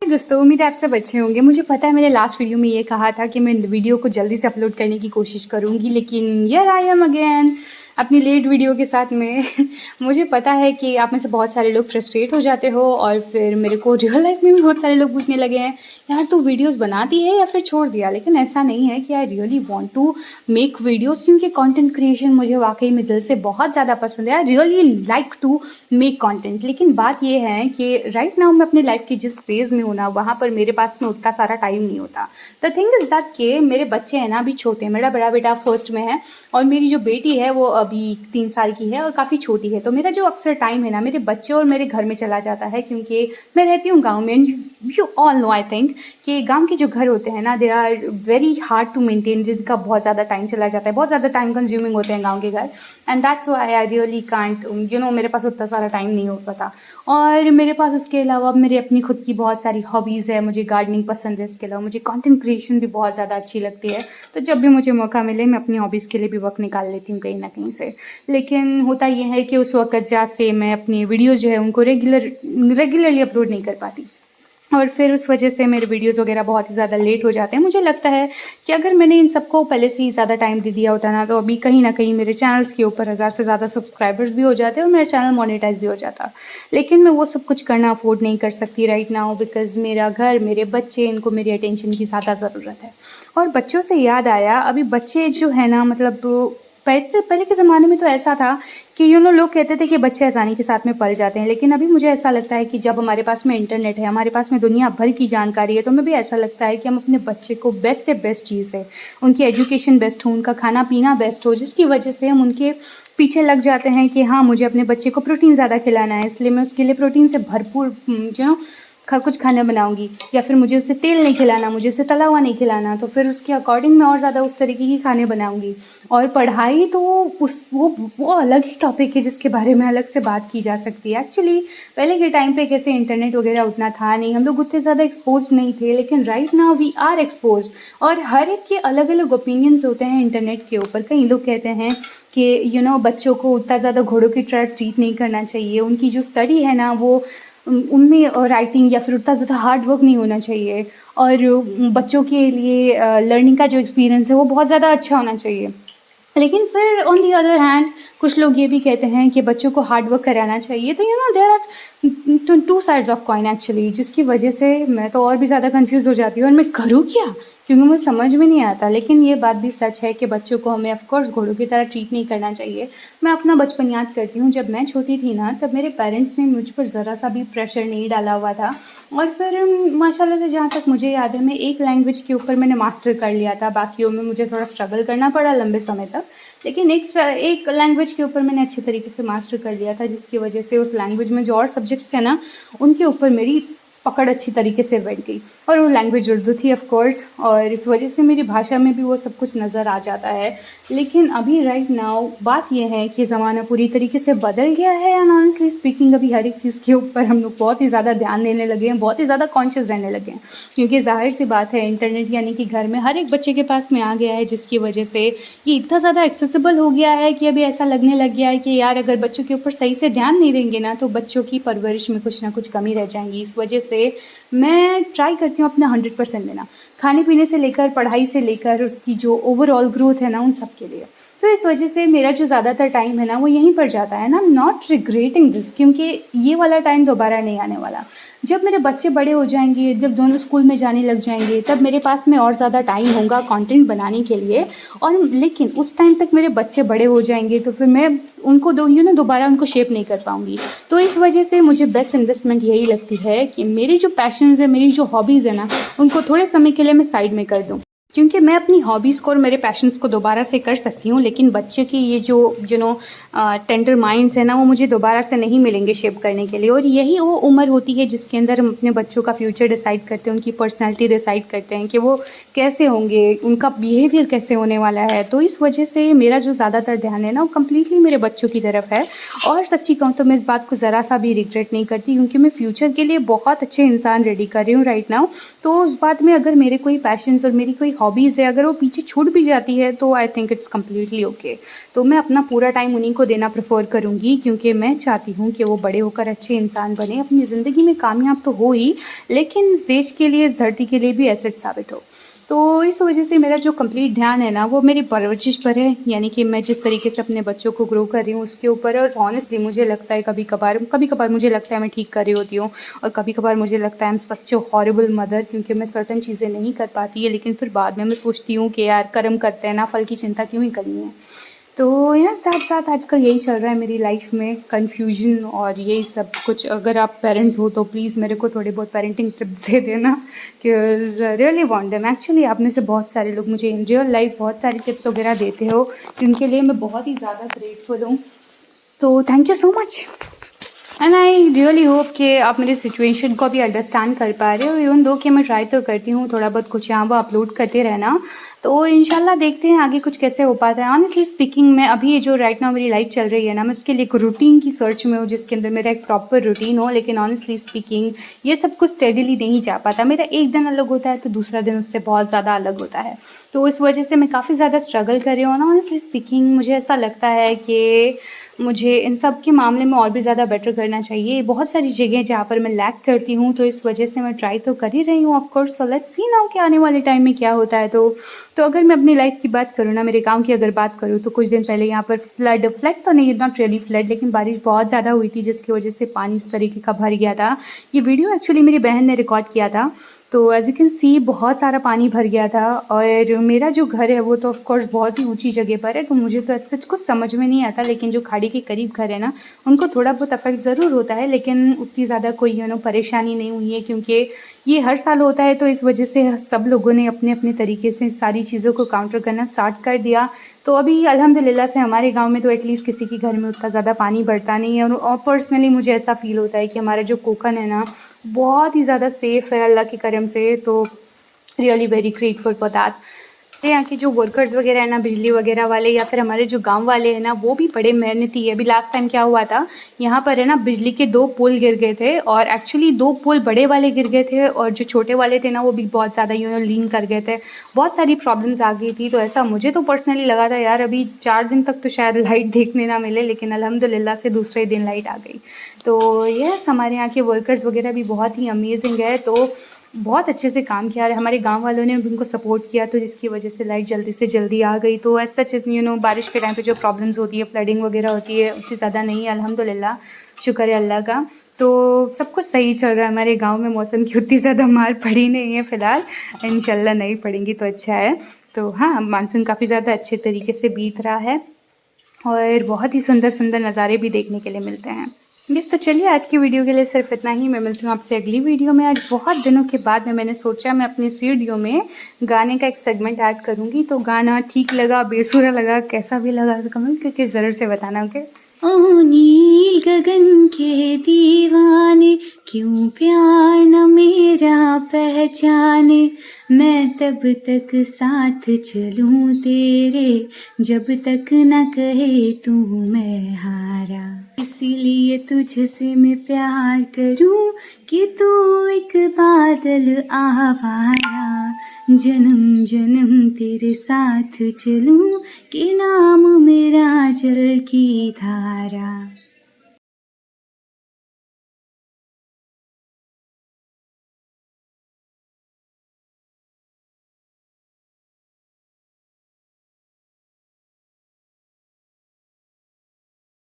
दोस्तों, उम्मीद है आप सब अच्छे होंगे। मुझे पता है मैंने लास्ट वीडियो में ये कहा था कि मैं वीडियो को जल्दी से अपलोड करने की कोशिश करूँगी, लेकिन हियर आई एम अगेन अपनी लेट वीडियो के साथ में। मुझे पता है कि आप में से बहुत सारे लोग फ्रस्ट्रेट हो जाते हो और फिर मेरे को रियल लाइफ में भी बहुत सारे लोग पूछने लगे हैं, यार तू वीडियोस बनाती है या फिर छोड़ दिया। लेकिन ऐसा नहीं है कि I really want to make videos, क्योंकि कंटेंट क्रिएशन मुझे वाकई में दिल से बहुत ज़्यादा पसंद है। I really like to make content. लेकिन बात ये है कि राइट नाउ मैं अपनी लाइफ की जिस फेज़ में हूँ ना, वहाँ पर मेरे पास में उतना सारा टाइम नहीं होता। द थिंग इज़ दैट कि मेरे बच्चे हैं ना अभी छोटे हैं। मेरा बड़ा बेटा फर्स्ट में है और मेरी जो बेटी है वो अभी 3 साल की है और काफ़ी छोटी है। तो मेरा जो अक्सर टाइम है ना मेरे बच्चे और मेरे घर में चला जाता है, क्योंकि मैं रहती हूँ गाँव में। You all know I think कि गाँव के जो घर होते हैं ना, they are very hard to maintain, जिनका बहुत ज़्यादा टाइम चला जाता है, बहुत ज़्यादा टाइम कंज्यूमिंग होते हैं गाँव के घर। And that's why I really can't मेरे पास उतना सारा टाइम नहीं हो पाता। और मेरे पास उसके अलावा मेरे अपनी खुद की बहुत सारी हॉबीज़ है। मुझे गार्डनिंग पसंद है, इसके अलावा मुझे कंटेंट क्रिएशन भी बहुत ज़्यादा अच्छी लगती है। तो जब भी मुझे मौका मिले मैं अपनी हॉबीज़ के लिए भी वक्त निकाल लेती हूँ कहीं ना कहीं से। लेकिन होता ये है कि उस वक्त जा से मैं अपनी वीडियोज़ जो है उनको रेगुलरली अपलोड नहीं कर पाती, और फिर उस वजह से मेरे वीडियोस वगैरह बहुत ही ज़्यादा लेट हो जाते हैं। मुझे लगता है कि अगर मैंने इन सबको पहले से ही ज़्यादा टाइम दे दिया होता ना, तो अभी कहीं ना कहीं मेरे चैनल्स के ऊपर 1000 से ज़्यादा सब्सक्राइबर्स भी हो जाते और मेरा चैनल मोनेटाइज भी हो जाता। लेकिन मैं वो सब कुछ करना अफोर्ड नहीं कर सकती राइट नाउ, बिकॉज मेरा घर, मेरे बच्चे, इनको मेरी अटेंशन की ज़्यादा ज़रूरत है। और बच्चों से याद आया, अभी बच्चे जो है ना, मतलब पहले के ज़माने में तो ऐसा था कि लोग कहते थे कि बच्चे आसानी के साथ में पल जाते हैं। लेकिन अभी मुझे ऐसा लगता है कि जब हमारे पास में इंटरनेट है, हमारे पास में दुनिया भर की जानकारी है, तो हमें भी ऐसा लगता है कि हम अपने बच्चे को बेस्ट से बेस्ट चीज़ है, उनकी एजुकेशन बेस्ट हो, उनका खाना पीना बेस्ट हो, जिसकी वजह से हम उनके पीछे लग जाते हैं कि हाँ मुझे अपने बच्चे को प्रोटीन ज़्यादा खिलाना है, इसलिए मैं उसके लिए प्रोटीन से भरपूर कुछ खाना बनाऊंगी। या फिर मुझे उसे तेल नहीं खिलाना, मुझे उसे तला हुआ नहीं खिलाना, तो फिर उसके अकॉर्डिंग मैं और ज़्यादा उस तरीके की खाने बनाऊंगी। और पढ़ाई तो वो अलग ही टॉपिक है जिसके बारे में अलग से बात की जा सकती है। एक्चुअली पहले के टाइम पे कैसे इंटरनेट वगैरह उतना था नहीं, हम लोग उतने ज़्यादा एक्सपोज नहीं थे। लेकिन right now we are expose, और हर एक के अलग अलग ओपिनियंस होते हैं इंटरनेट के ऊपर। कई लोग कहते हैं कि बच्चों को उतना ज़्यादा घोड़ों की तरह ट्रीट नहीं करना चाहिए, उनकी जो स्टडी है ना वो उनमें राइटिंग या फिर उतना ज़्यादा हार्ड वर्क नहीं होना चाहिए, और बच्चों के लिए लर्निंग का जो एक्सपीरियंस है वो बहुत ज़्यादा अच्छा होना चाहिए। लेकिन फिर ऑन दी अदर हैंड कुछ लोग ये भी कहते हैं कि बच्चों को हार्ड वर्क कराना चाहिए। तो there are two sides of coin actually, जिसकी वजह से मैं तो और भी ज़्यादा कंफ्यूज हो जाती हूँ और मैं करूँ क्या, क्योंकि मुझे समझ में नहीं आता। लेकिन ये बात भी सच है कि बच्चों को हमें ऑफकोर्स घोड़ों की तरह ट्रीट नहीं करना चाहिए। मैं अपना बचपन याद करती हूँ, जब मैं छोटी थी ना तब मेरे पेरेंट्स ने मुझ पर ज़रा सा भी प्रेशर नहीं डाला हुआ था। और फिर माशाल्लाह से जहाँ तक मुझे याद है, मैं एक लैंग्वेज के ऊपर मैंने मास्टर कर लिया था, बाकियों में मुझे थोड़ा स्ट्रगल करना पड़ा लंबे समय तक। लेकिन एक लैंग्वेज के ऊपर मैंने अच्छे तरीके से मास्टर कर लिया था, जिसकी वजह से उस लैंग्वेज में जो और सब्जेक्ट्स हैं ना उनके ऊपर मेरी पकड़ अच्छी तरीके से बैठ गई। और वो लैंग्वेज उर्दू थी ऑफ कोर्स, और इस वजह से मेरी भाषा में भी वो सब कुछ नज़र आ जाता है। लेकिन अभी राइट नाउ बात यह है कि ज़माना पूरी तरीके से बदल गया है, एंड ऑनेस्टली स्पीकिंग अभी हर एक चीज़ के ऊपर हम लोग बहुत ही ज़्यादा ध्यान देने लगे हैं, बहुत ही ज़्यादा कॉन्शियस रहने लगे हैं। क्योंकि जाहिर सी बात है, इंटरनेट यानी कि घर में हर एक बच्चे के पास में आ गया है, जिसकी वजह से ये इतना ज़्यादा एक्सेसिबल हो गया है कि अभी ऐसा लगने लग गया है कि यार अगर बच्चों के ऊपर सही से ध्यान नहीं देंगे ना तो बच्चों की परवरिश में कुछ ना कुछ कमी रह जाएंगी। इस वजह से मैं ट्राई करती हूँ अपना 100% देना, खाने पीने से लेकर पढ़ाई से लेकर उसकी जो ओवरऑल ग्रोथ है ना उन सब के लिए। तो इस वजह से मेरा जो ज़्यादातर टाइम है ना वो यहीं पर जाता है ना। I am not regretting this, क्योंकि ये वाला टाइम दोबारा नहीं आने वाला। जब मेरे बच्चे बड़े हो जाएंगे, जब दोनों स्कूल में जाने लग जाएंगे, तब मेरे पास में और ज़्यादा टाइम होगा कंटेंट बनाने के लिए। और लेकिन उस टाइम तक मेरे बच्चे बड़े हो जाएंगे तो फिर मैं उनको दोबारा उनको शेप नहीं कर पाऊँगी। तो इस वजह से मुझे बेस्ट इन्वेस्टमेंट यही लगती है कि मेरी जो पैशंस है, मेरी जो हॉबीज़ है ना, उनको थोड़े समय के लिए मैं साइड में कर दूँ, क्योंकि मैं अपनी हॉबीज़ को और मेरे पैशंस को दोबारा से कर सकती हूँ। लेकिन बच्चे की ये जो टेंडर माइंड्स है ना वो मुझे दोबारा से नहीं मिलेंगे शेप करने के लिए। और यही वो उम्र होती है जिसके अंदर हम अपने बच्चों का फ्यूचर डिसाइड करते हैं, उनकी पर्सनैलिटी डिसाइड करते हैं कि वो कैसे होंगे, उनका बिहेवियर कैसे होने वाला है। तो इस वजह से मेरा जो ज़्यादातर ध्यान है ना वो कम्प्लीटली मेरे बच्चों की तरफ है। और सच्ची कहूँ तो मैं इस बात को ज़रा सा भी रिग्रेट नहीं करती, क्योंकि मैं फ्यूचर के लिए बहुत अच्छे इंसान रेडी कर रही हूँ राइट नाउ। तो उस बात में अगर मेरे कोई पैशंस और मेरी कोई हॉबीज़ है, अगर वो पीछे छूट भी जाती है तो I think it's completely okay. तो मैं अपना पूरा टाइम उन्हीं को देना प्रेफर करूँगी, क्योंकि मैं चाहती हूँ कि वो बड़े होकर अच्छे इंसान बने, अपनी ज़िंदगी में कामयाब तो हो ही, लेकिन इस देश के लिए, इस धरती के लिए भी एसेट साबित हो। तो इस वजह से मेरा जो कंप्लीट ध्यान है ना, वो मेरी परवरिश पर है, यानी कि मैं जिस तरीके से अपने बच्चों को ग्रो कर रही हूँ उसके ऊपर। और ऑनेस्टली मुझे लगता है कभी-कभार मुझे लगता है मैं ठीक कर रही होती हूँ, और कभी-कभार मुझे लगता है I am such a horrible mother, क्योंकि मैं सर्टेन चीज़ें नहीं कर पाती है। लेकिन फिर बाद में मैं सोचती हूँ कि यार कर्म करते हैं ना, फल की चिंता क्यों ही करनी है। तो यार साथ-साथ आजकल यही चल रहा है मेरी लाइफ़ में, कन्फ्यूज़न और यही सब कुछ। अगर आप पेरेंट हो तो प्लीज़ मेरे को थोड़े बहुत पेरेंटिंग टिप्स दे देना, because really want them. Actually आप में से बहुत सारे लोग मुझे इन रियल लाइफ़ बहुत सारी टिप्स वगैरह देते हो, जिनके लिए मैं बहुत ही ज़्यादा ग्रेटफुल हूँ। तो thank you so much. And I really hope कि आप मेरी सिचुएशन को भी अंडरस्टैंड कर पा रहे हो, इवन दो कि मैं ट्राई तो करती हूँ थोड़ा बहुत कुछ यहाँ वो अपलोड करते रहना। तो इंशाल्लाह देखते हैं आगे कुछ कैसे हो पाता है। ऑनेस्टली स्पीकिंग, मैं अभी जो राइट नाउ मेरी लाइफ चल रही है ना, मैं उसके लिए एक रूटीन की सर्च में हूँ, जिसके अंदर मेरा एक प्रॉपर रूटीन हो। लेकिन ऑनेस्टली स्पीकिंग ये सब कुछ स्टेडीली नहीं जा पाता। मेरा एक दिन अलग होता है तो दूसरा दिन उससे बहुत ज़्यादा अलग होता है। तो इस वजह से मैं काफ़ी ज़्यादा स्ट्रगल कर रही हूँ ना। ऑनेस्टली स्पीकिंग मुझे ऐसा लगता है कि मुझे इन सब के मामले में और भी ज़्यादा बेटर करना चाहिए। बहुत सारी जगह जहाँ पर मैं लैक करती हूँ, तो इस वजह से मैं ट्राई तो कर ही रही हूँ ऑफ कोर्स। तो लेट्स सी नाउ कि आने वाले टाइम में क्या होता है। तो अगर मैं अपनी लाइफ़ की बात करूँ ना, मेरे गाँव की अगर बात करूँ, तो कुछ दिन पहले यहाँ पर फ्लड तो नहीं, नॉट रियली फ्लड, लेकिन बारिश बहुत ज़्यादा हुई थी, जिसकी वजह से पानी इस तरीके का भर गया था। ये वीडियो एक्चुअली मेरी बहन ने रिकॉर्ड किया था। तो एज़ यू कैन सी बहुत सारा पानी भर गया था, और मेरा जो घर है वो तो ऑफ कोर्स बहुत ही ऊंची जगह पर है, तो मुझे तो सच कुछ समझ में नहीं आता। लेकिन जो खाड़ी के करीब घर है ना, उनको थोड़ा बहुत अफेक्ट ज़रूर होता है, लेकिन उतनी ज़्यादा कोई परेशानी नहीं हुई है, क्योंकि ये हर साल होता है। तो इस वजह से सब लोगों ने अपने अपने तरीके से सारी चीज़ों को काउंटर करना स्टार्ट कर दिया। तो अभी अल्हम्दुलिल्लाह से हमारे गांव में तो एटलीस्ट किसी के घर में उतना ज़्यादा पानी बढ़ता नहीं है। और पर्सनली मुझे ऐसा फ़ील होता है कि हमारा जो कोकन है ना, बहुत ही ज़्यादा सेफ़ है अल्लाह के करम से। तो really very grateful for that. यहाँ के जो वर्कर्स वगैरह है ना, बिजली वगैरह वाले, या फिर हमारे जो गांव वाले हैं ना, वो भी बड़े मेहनती है। अभी लास्ट टाइम क्या हुआ था, यहाँ पर है ना बिजली के 2 पोल गिर गए थे, और एक्चुअली 2 पोल बड़े वाले गिर गए थे, और जो छोटे वाले थे ना वो भी बहुत ज़्यादा लीन कर गए थे। बहुत सारी प्रॉब्लम्स आ गई थी। तो ऐसा मुझे तो पर्सनली लगा था यार अभी 4 दिन तक तो शायद लाइट देखने ना मिले, लेकिन अल्हम्दुलिल्लाह से दूसरे दिन लाइट आ गई। तो यस, हमारे यहाँ के वर्कर्स वगैरह भी बहुत ही अमेजिंग है। तो बहुत अच्छे से काम किया, और हमारे गांव वालों ने भी उनको सपोर्ट किया, तो जिसकी वजह से लाइट जल्दी से जल्दी आ गई। तो एज सच बारिश के टाइम पे जो प्रॉब्लम्स होती है, फ्लडिंग वगैरह होती है, उतनी ज़्यादा नहीं है अल्हम्दुलिल्लाह, शुक्र है अल्लाह का। तो सब कुछ सही चल रहा है हमारे गांव में। मौसम की उतनी ज़्यादा मार पड़ी नहीं है फ़िलहाल, इंशाल्लाह नहीं पड़ेंगी तो अच्छा है। तो हाँ, मानसून काफ़ी ज़्यादा अच्छे तरीके से बीत रहा है, और बहुत ही सुंदर सुंदर नज़ारे भी देखने के लिए मिलते हैं। बस तो चलिए, आज की वीडियो के लिए सिर्फ इतना ही। मैं मिलती हूँ आपसे अगली वीडियो में। आज बहुत दिनों के बाद मैंने सोचा मैं अपनी इस वीडियो में गाने का एक सेगमेंट ऐड करूँगी। तो गाना ठीक लगा, बेसुरा लगा, कैसा भी लगा, तो कमेंट करके ज़रूर से बताना। ओके। ओ नील गगन के दीवाने, क्यों प्यार न मेरा पहचाने, मैं तब तक साथ चलूं तेरे, जब तक न कहे तू मैं हारा। इसीलिए तुझसे मैं प्यार करूं कि तू एक बादल आवारा, जन्म जन्म तेरे साथ चलूं कि नाम मेरा जल की धारा।